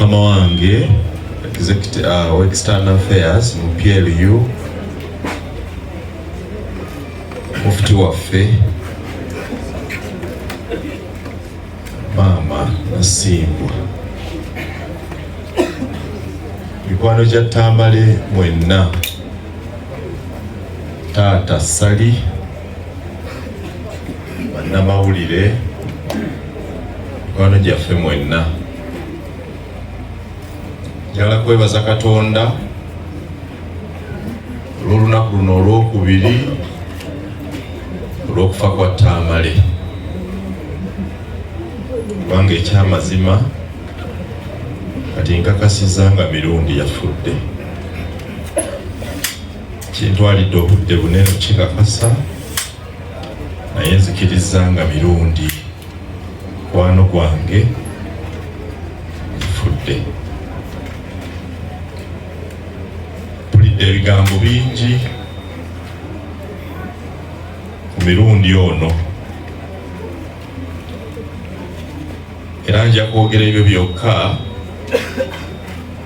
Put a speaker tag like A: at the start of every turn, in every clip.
A: mukama wange executive external affairs mu PLU mufti waffe Mama Nasimbwa, mikwano gya Tamale mwenna, Taata Sali, bannamawulire, mikwano gyaffe mwenna, njagala kwebaza Katonda olw'olunaku luno olwokubiri olw'okufa kwa Tamale, kubanga ekyamazima kati nkakasiza nga mirundi yafudde. Kintwalidde obudde bunene kikakasa, naye nzikiriza nga mirundi mukwano gwange yafudde. Mpulidde ebigambo bingi ku mirundi ono, era nja kwogera ebyo byokka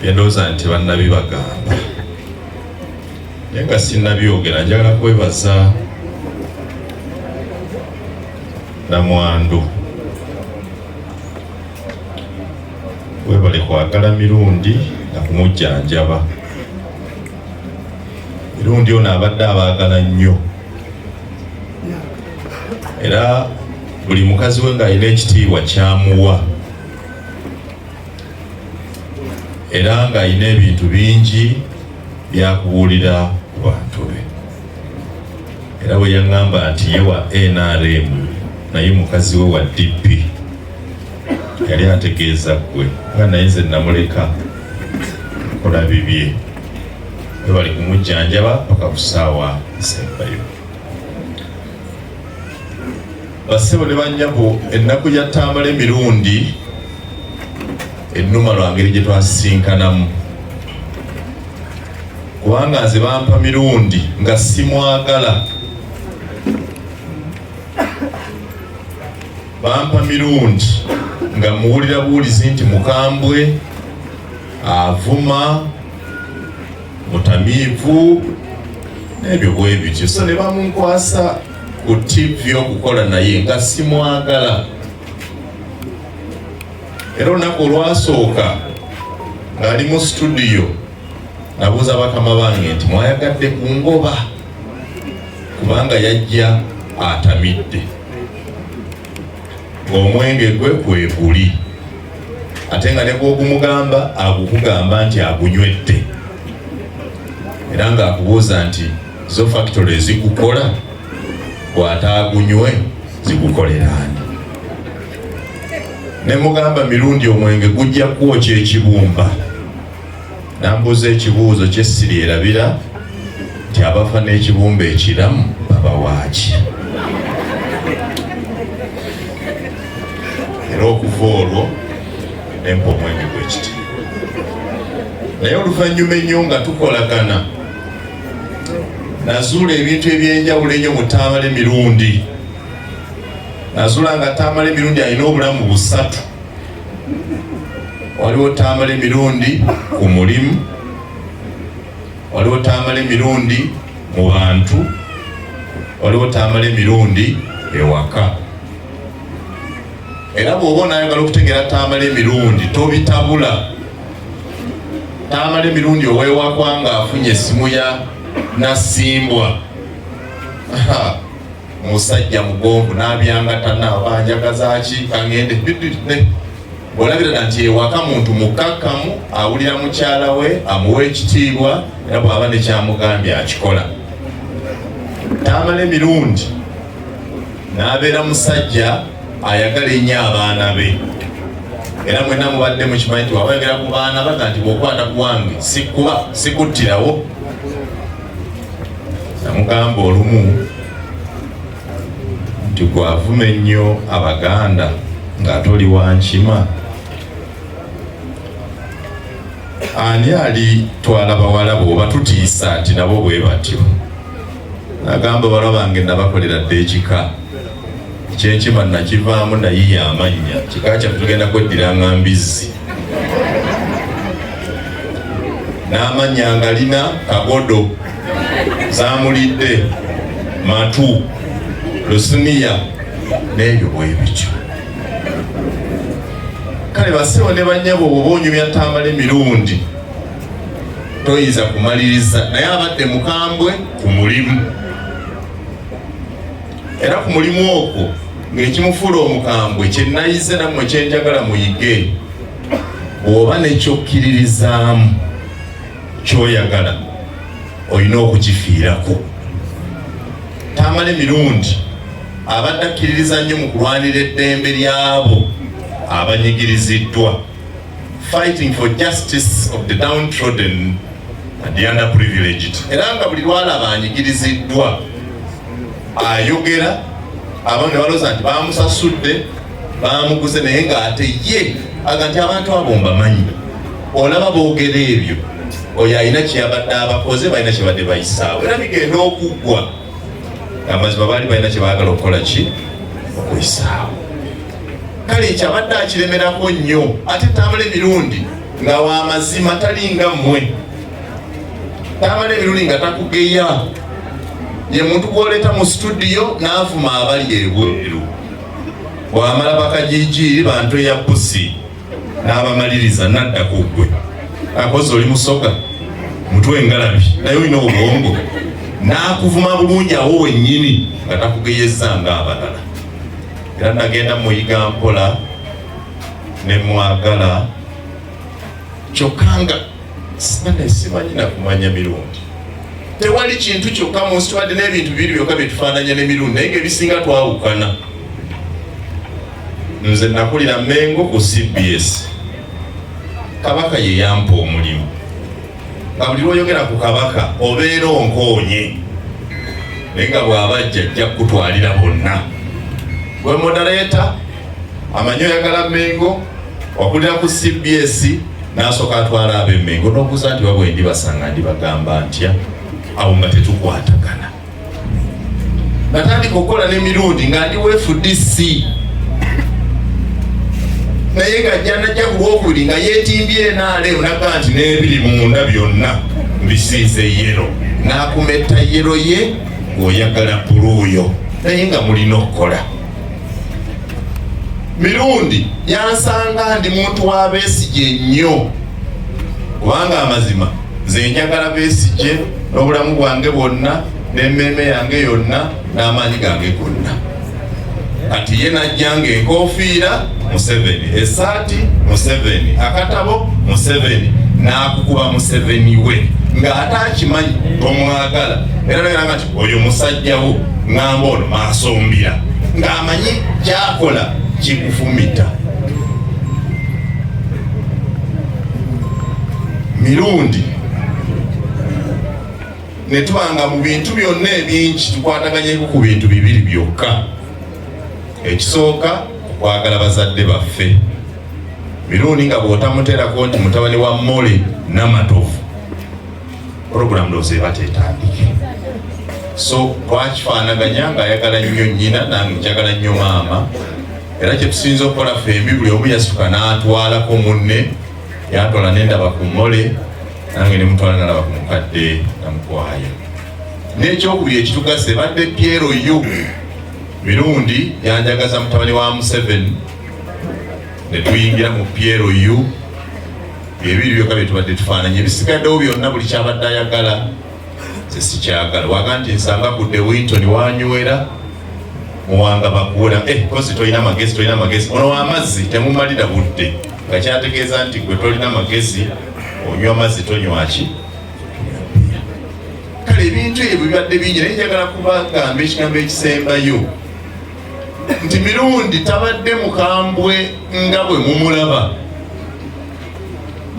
A: byendowooza nti bannabibagamba, naye nga sinnabyogera. Njagala kwebaza Namwandu, webale kwagala mirundi nga kumujjanjaba. Mirundi ono abadde abaagala nnyo, era buli mukazi we ng'alina ekitiibwa kyamuwa, era ng'alina ebintu bingi byakubuulira ku bantu be. Era bwe yaŋŋamba nti ye wa NRM naye mukazi we wa DP, yali ategeeza ggwe nga naye nze namuleka kola bibye. We bali kumujjanjaba paka ku ssaawa esembayo. Bassebo ne bannyabo, ennaku ya Tamale mirundi ennuma lwa ngeri gye twasisinkanamu, kubanga nze bampa mirundi nga simwagala, bampa mirundi nga muwulira buwulizi nti mukambwe, avuma, mutamiivu n'ebyo bwe bityo. So ne bamunkwasa ku TV okukola naye nga simwagala. Era olunaku olwasooka ng'ali mu studio nabuuza bakama bange nti mwayagadde ku ngoba, kubanga yajja atamidde ng'omwenge gwe kwe guli, ate nga ne bw'ogumugamba agukugamba nti agunywedde, era ng'akubuuza nti zo factory ezikukola bw'ataagunywe zigukolera ani? Ne mugamba mirundi omwenge gujja kwokya ekibumba. Nambuuza ekibuuzo kye sirierabira nti abafa n'ekibumba ekiramu baba waaki? Era okuva olwo nempa omwenge gw'ekiti. Naye oluvannyuma ennyo nga tukolagana, nazuula ebintu ebyenjawulo ennyo mu Tamale mirundi. Nazuula nga Tamale mirundi alina obulamu busatu. Waliwo Tamale mirundi ku mulimu, waliwo Tamale mirundi mu bantu, waliwo Tamale mirundi ewaka. Era bw'oba onayagala okutegeera Tamale mirundi tobitabula. Tamale mirundi ow'ewaka ng'afunye essimu ya Nasimbwa, musajja mugonvu n'abyangatana, banjagaza ki kangende bw'olabira nti ewaka muntu mukakkamu, awulira mukyala we, amuwa ekitiibwa, era bw'aba ne kyamugambye akikola. Tamale mirundi n'abeera musajja ayagala ennyo abaana be, era mwenna mubadde mukimanyi nti wabayogera ku baana baga nti bw'okwata ku wange sikuttirawo. Namugamba olumu nti gwavuma ennyo Abaganda ng'ate oli wankima. Ani ali twala bawala bw'oba tutiisa nti nabo bwe batyo? Nagamba bawala bange nabakolera dde ekika ekyenkima nakivaamu nayiya amannya, kika kyaffe tugenda kweddira nga mbizzi. n'amanya nga lina kagodo zamulidde matu lusuniya n'ebyo bwebityo. Kale bassebo ne bannyabo bw'oba onyumya Tamale emirundi toyinza kumaliriza, naye abadde mukambwe ku mulimu, era ku mulimu okwo ng'ekimufuula omukambwe kyennayize nammwe kyenjagala muyige, bw'oba nekyokkiririzaamu kyoyagala olina okukifiirako. Tamale emirundi abadde akkiririza nnyo mu kulwanira eddembe ly'abo abanyigiriziddwa, fighting for justice of the downtrodden and the underprivileged. Era nga buli lwalaba anyigiriziddwa ayogera, abantu ne balooza nti bamusasudde bamuguze, naye ng'ate ye aga nti abantu abo mbamanyi. Olaba boogera ebyo, oyo alina kyeyabadde abakoze, balina kye badde bayisaawo, era bigenda okuggwa. Amazima baali balina kye baagala okukola ki? Okuyisaawo. Kale kyabadde akiremerako nnyo, ate Tamale emirundi nga w'amazima talinga mmwe. Tamale emirundi nga takugeya, ye muntu gw'oleeta mu studio n'avuma abali ebweru, bw'amala bakajiijiiri bantu eya pusi n'abamaliriza n'adda ku ggwe. Akoze oli musoga mutwe engalabi naye olina obwongo, n'akuvuma bulungi awo wennyini nga takugeyezza ng'abalala. Era nagenda muyiga mpola ne mwagala, kyokka nga simanyi na kumanya mirundi. Tewali kintu kyokka mu nsi, twadde n'ebintu bibiri byokka bye tufaananya n'emirundi, naye ng'ebisinga twawukana. Nze nakulira Mengo ku CBS. Kabaka ye yampa omulimu, nga buli lwoyogera ku Kabaka obeera onkoonye, naye nga bw'abajja ajja kutwalira bonna. Gwe moderator amanyi oyagala Mengo, wakulira ku CBS n'asooka atwala ab'e Mengo n'obuuza nti wabwe ndibasanga ndibagamba ntya, awo nga tetukwatagana. Natandika okukola n'emirundi nga ndi FDC, naye nga jjanajja ku lwokubiri nga yeetimbye NRM naga nti n'ebiri munda byonna mbisiize yero, n'akumetta yero ye ng'oyagala buluuyo, naye nga mulina okukola. Mirundi yansanga ndi muntu wa Besigye nnyo, kubanga amazima nze njagala Besigye n'obulamu bwange bwonna n'emmeeme yange yonna n'amaanyi gange gonna. Kati ye najjanga enkofiira Museveni, esaati Museveni, akatabo Museveni, n'akukuba Museveni we ng'ate akimanyi tomwagala, era nageranga nti oyo musajja wo ngamba ono maasombira, ng'amanyi kyakola kikufumita. Mirundi ne tubanga mu bintu byonna ebingi tukwataganyeko ku bintu bibiri byokka. Ekisooka okwagala bazadde baffe. Mirundi nga bw'otamuteerako nti mutabani wa Mole Namatovu, puroguramu ndowooza eba teetandike. So twakifaanaganya ng'ayagala nnyo nnyina, nange njagala nnyo maama, era kye tusinza okukola fembi buli omu yasituka n'atwalako munne, yatwala n'endaba ku Mole, nange ne mutwala n'alaba ku mukadde namukwayo. N'ekyokubiri ekitugase badde Piero Yu. Mirundi yanjagaza mutabani wa Museveni, ne tuyingira mu Piero Yu, ebiri byokka bye tubadde tufaananya. Ebisigaddewo byonna buli kyabadde ayagala nze sikyagala. Waga nti nsanga ku De Winton wanywera muwanga bakuula, kozi tolina magezi, tolina magezi, ono w'amazzi temumalira budde, nga kyategeeza nti gwe tolina magezi, onywa amazzi tonywa ki. Kale ebintu ebyo bibadde bingi, naye njagala kubagamba ekigambo ekisembayo nti mirundi tabadde mukambwe nga bwe mumulaba.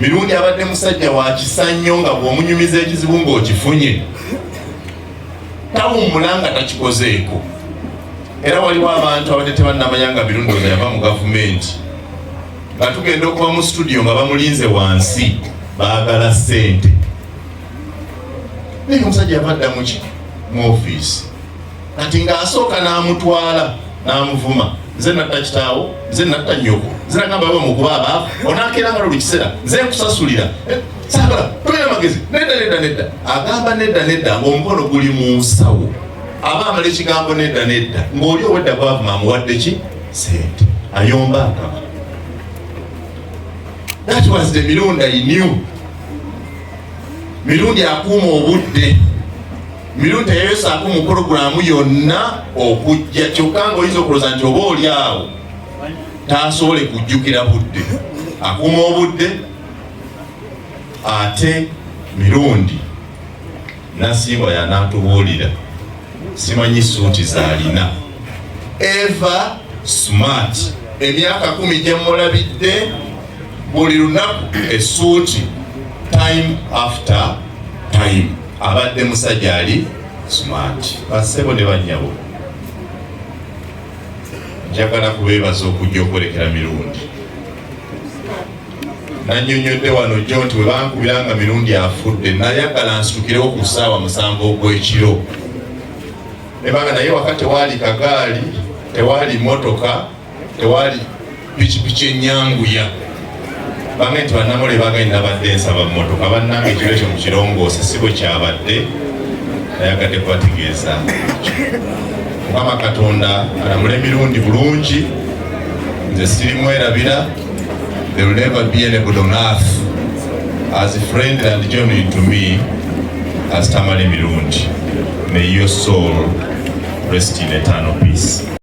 A: Mirundi abadde musajja wa kisa nnyo, nga bw'omunyumiza ekizibu ng'okifunye tawummula nga takikozeeko. Era waliwo abantu abadde tebannamanya nga Mirundi oyo yava mu gavumenti, nga tugenda okuba mu studio nga bamulinze wansi baagala ssente. Naye omusajja yavadda mu ofiisi, kati ng'asooka n'amutwala n'amuvuma nze natta kitaawo, nze natta nnyoko, nze nagamba babe mukuba abaavu, onaakeeranga luli kiseera, nze nkusasulira. Saagala, tolina magezi, nedda. Agamba nedda ng'omukono guli mu nsawo. Aba amala ekigambo nedda ng'oli owedda bwavuma amuwadde ki? Sente. Ayomba akaba. That was the Mirundi I knew. Mirundi akuuma obudde. Mirundi teyeyosaako mu puroguramu yonna okujja, kyokka ng'oyinza okulooza nti oba oli awo taasobole kujjukira budde. Akuuma obudde. Ate Mirundi Nasimbwa y'anaatubuulira, simanyi suuti z'alina. Eva smart, emyaka 10 gye mulabidde, buli lunaku essuuti, time after time. Abadde musajja ali smart. Bassebo ne bannyabo, njagala kubeebaza okujja okwolekera Mirundi. Nannyonnyodde wano jjo nti bwe bankubiranga Mirundi afudde, nayagala nsitukirewo ku ssaawa 7 ogw'ekiro. Nebanga naye wakati tewaali kagaali, tewaali motoka, tewaali pikipiki ennyanguya. Bange nti bannamule bagenda nabadde nsaba mmotoka, bannange ekiro ekyo mu kirongoosa si bwe kyabadde, nayagadde kubategeeza. Mukama Katonda alamule Mirundi bulungi, nze sirimwerabira. There will never be anybody on earth as friendly and genuine to me as Tamale Mirundi. May your soul rest in eternal peace.